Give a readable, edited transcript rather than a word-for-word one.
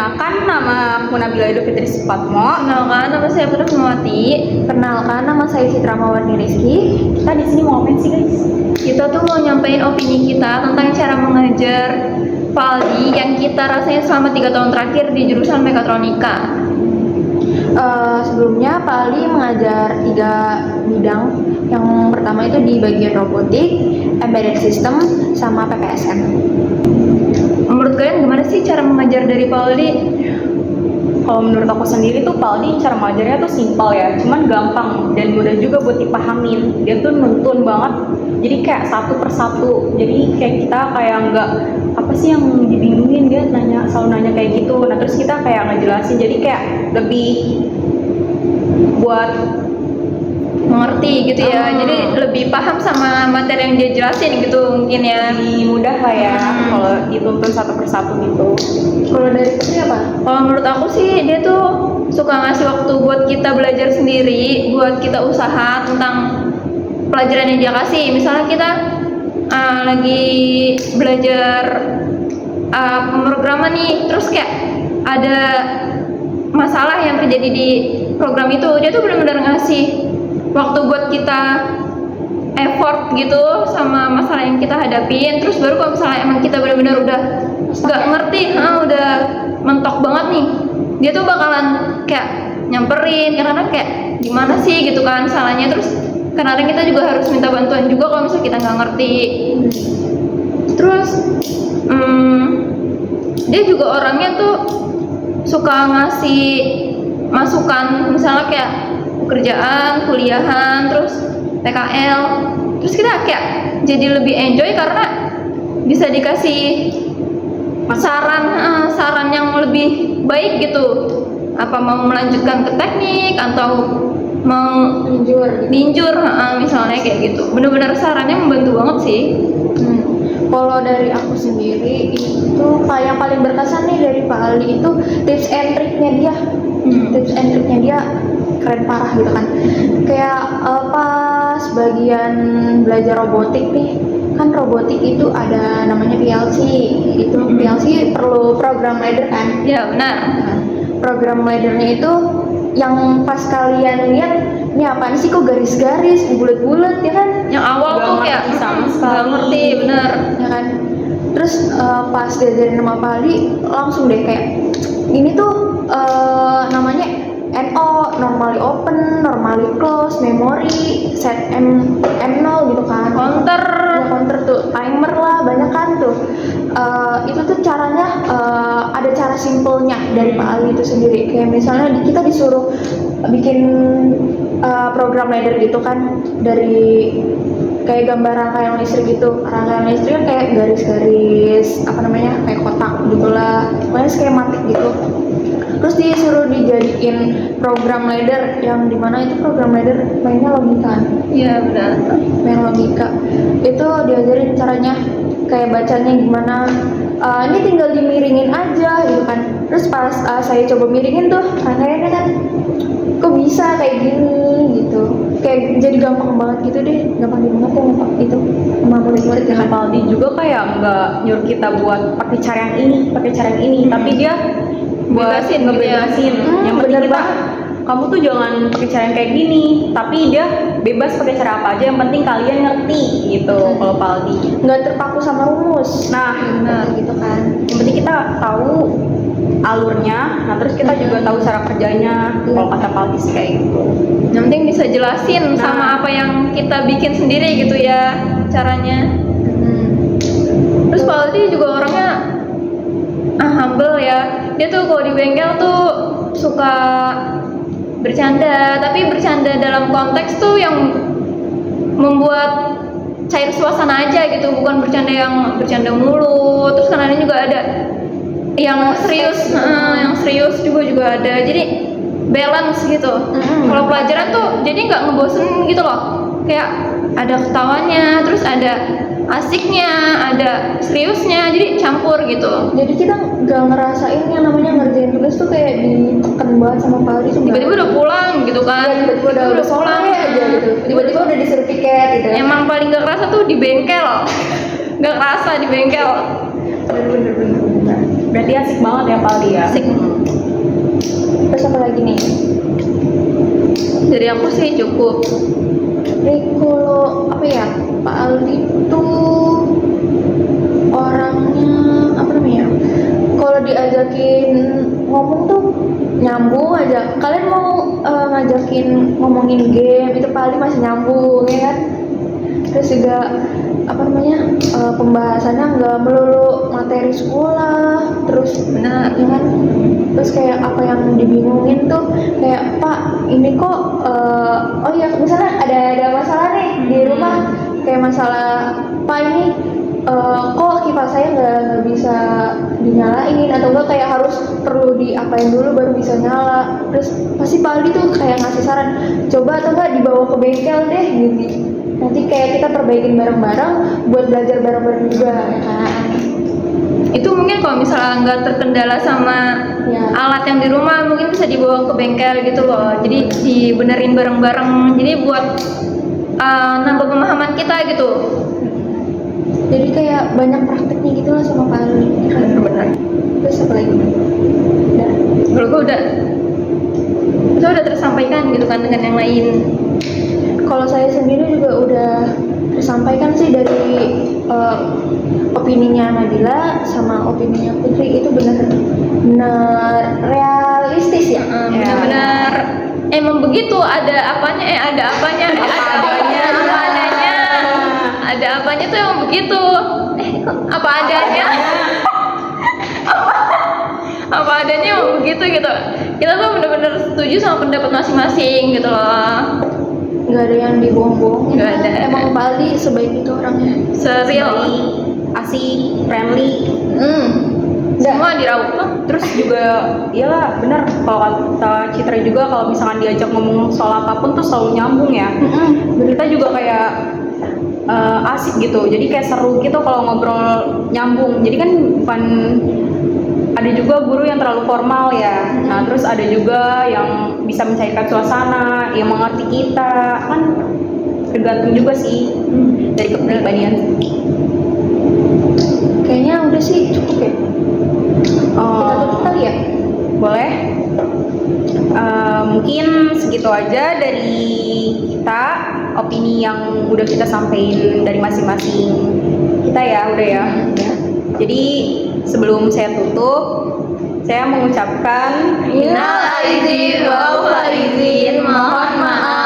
Perkenalkan, nama aku Nabila Edo Fitri Supatmo. Kenalkan, nama saya Putri Sumawati. Perkenalkan, nama saya Citra Mawarni Rizky. Kita di sini mau ngapain sih guys? Kita tuh mau nyampein opini kita tentang cara mengajar Pak Aldi yang kita rasain selama 3 tahun terakhir di jurusan Mekatronika. Sebelumnya Pak Ali mengajar 3 bidang. Yang pertama itu di bagian robotik, embedded system, sama PPSN. Menurut kalian gimana sih cara mengajar dari Pak Aldi? Kalau menurut aku sendiri tuh Pak Aldi cara mengajarnya tuh simpel ya, cuman gampang dan mudah juga buat dipahamin. Dia tuh nuntun banget, jadi kayak satu persatu. Jadi kayak kita kayak nggak apa sih yang dibingungin, dia selalu nanya kayak gitu. Nah terus kita kayak ngejelasin, jadi kayak lebih buat Mengerti gitu ya, jadi lebih paham sama materi yang dia jelasin gitu mungkin ya. lebih mudah lah ya kalau dituntun satu persatu gitu. Kalau dari Putri apa? Kalau menurut aku sih dia tuh suka ngasih waktu buat kita belajar sendiri, buat kita usaha tentang pelajaran yang dia kasih. Misalnya kita lagi belajar pemrograman nih, terus kayak ada masalah yang terjadi di program itu, dia tuh benar-benar ngasih waktu buat kita effort gitu sama masalah yang kita hadapin. Terus baru kalau misalnya emang kita benar-benar udah nggak ngerti, udah mentok banget nih, dia tuh bakalan kayak nyamperin karena kayak gimana sih gitu kan salahnya. Terus kadang kita juga harus minta bantuan juga kalau misalnya kita nggak ngerti. Terus dia juga orangnya tuh suka ngasih masukan, misalnya kayak pekerjaan, kuliahan, terus PKL. Terus kita kayak jadi lebih enjoy karena bisa dikasih saran yang lebih baik gitu. Apa mau melanjutkan ke teknik atau mau ninjur misalnya kayak gitu. Bener-bener sarannya membantu banget sih. Kalau dari aku sendiri itu yang paling berkesan nih dari Pak Ali itu tips and triknya dia. Tips and triknya dia keren parah gitu kan. Kayak pas bagian belajar robotik nih, kan robotik itu ada namanya PLC. Itu PLC perlu program ladder kan? Ya benar. Nah, program laddernya itu yang pas kalian lihat, ini apaan sih kok garis-garis, bulat-bulat ya kan? Yang awal Gak tuh ngerti kayak sama nggak sekali. ngerti bener. Ya kan? Terus pas diajarin sama Pak Ali langsung deh kayak ini tuh namanya NO, normally open, normally close, memory, set M0 gitu kan. Counter. Ya, counter tuh, timer lah, banyak kan tuh. Itu tuh caranya ada cara simpelnya dari Pak Ali itu sendiri. Kayak misalnya kita disuruh bikin program ladder gitu kan, dari kayak gambar rangkaian listrik gitu. Rangkaian listrik kan kayak garis-garis apa namanya, kayak kotak gitulah, pokoknya skematik gitu. Terus disuruh dijadiin program ladder yang dimana itu program ladder mainnya logika. Iya benar. Main logika itu diajarin caranya, kayak bacanya gimana. Ini tinggal dimiringin aja gitu kan. Terus pas saya coba miringin tuh rangkaiannya kan kok bisa kayak gini gitu, kayak jadi gampang banget gitu deh, gampang banget ya Pak itu sama murid-murid Dengan ya. Pak Aldi juga kayak nggak nyuruh kita buat pakai cara yang ini, pakai cara yang ini, tapi dia buat Bebasin gitu ya. ngebebasin. Yang penting bener kita, banget. kamu tuh jangan pakai cara yang kayak gini, tapi dia bebas pakai cara apa aja, yang penting kalian ngerti gitu. Kalau Pak Aldi, Nggak terpaku sama rumus. nah Benar gitu kan. yang penting kita tahu alurnya, nah terus kita juga tahu cara kerjanya. Kalau kata Pak Aldi sih kayak gitu. Yang penting bisa jelasin sama apa yang kita bikin sendiri gitu ya caranya. Terus Pak Aldi juga orangnya humble ya. Dia tuh kalau di bengkel tuh suka bercanda, tapi bercanda dalam konteks tuh yang membuat cair suasana aja gitu, bukan bercanda yang bercanda mulu. Terus kadang juga ada yang serius, yang serius juga ada. Jadi balance gitu. Kalau pelajaran tuh jadi nggak ngebosenin gitu loh. Kayak ada ketawanya, terus ada asiknya, ada seriusnya, jadi campur gitu. Jadi kita nggak ngerasain yang namanya ngerjain tugas tuh kayak ditekan banget sama Pak Ali tuh. Tiba-tiba udah pulang gitu kan. Tiba-tiba udah pulang aja gitu. Tiba-tiba udah disuruh piket gitu. Emang paling gak kerasa tuh di bengkel. Gak kerasa di bengkel. Bener. Berarti asik banget ya Pak Aldi ya. Asik. Terus apa lagi nih? Dari aku sih cukup. Kalau apa ya, Pak Aldi tuh orangnya apa namanya? Kalau diajakin ngomong tuh nyambung aja. Kalian mau ngajakin ngomongin game itu Pak Aldi masih nyambung ya kan? Terus juga apa namanya, pembahasannya nggak melulu materi sekolah, terus Benar. ya kan? Terus kayak apa yang dibingungin tuh kayak Pak ini kok oh ya misalnya ada masalah nih di rumah, kayak masalah Pak ini kok kipas saya nggak bisa dinyalain, atau enggak kayak harus perlu diapain dulu baru bisa nyala. Terus pasti Pak Aldi tuh kayak ngasih saran, coba atau enggak dibawa ke bengkel deh gitu, nanti kayak kita perbaikin bareng-bareng buat belajar bareng-bareng juga ya kan. Itu mungkin kalau misalnya nggak terkendala sama Ya. alat yang di rumah, mungkin bisa dibawa ke bengkel gitu loh. Jadi dibenerin bareng-bareng. Jadi buat nambah pemahaman kita gitu. Jadi kayak banyak prakteknya gitu lah sama Pak Aldi ya kan. Benar. Terus apa lagi? Udah. Kalau gue udah tersampaikan gitu kan dengan yang lain. Kalau saya sendiri juga udah tersampaikan sih dari opininya Nabila sama opininya Putri, itu benar realistis ya. Benar-benar emang begitu, ada apanya ada apanya tuh emang begitu. Kok apa adanya apa adanya emang begitu gitu. Kita tuh benar-benar setuju sama pendapat masing-masing gitu loh. Nggak ada yang dibohong-bohongin. Nggak ada. Emang Pak Aldi sebaik itu orangnya. Serial. Asik, friendly. Semua diraup. Terus juga ya bener kalau kata Citra juga, kalau misalkan diajak ngomong soal apapun tuh selalu nyambung ya. Kita juga kayak asik gitu, jadi kayak seru gitu kalau ngobrol nyambung. Jadi kan bukan, ada juga guru yang terlalu formal ya. Nah terus ada juga yang bisa mencairkan suasana, yang mengerti kita, kan tergantung juga sih dari kepribadian. Kayaknya udah sih cukup ya. Kita tutup kali ya. Boleh. Mungkin segitu aja dari kita, opini yang udah kita sampaikan dari masing-masing kita ya, udah ya. Jadi sebelum saya tutup, saya mengucapkan Minal aidin wal faizin, mohon maaf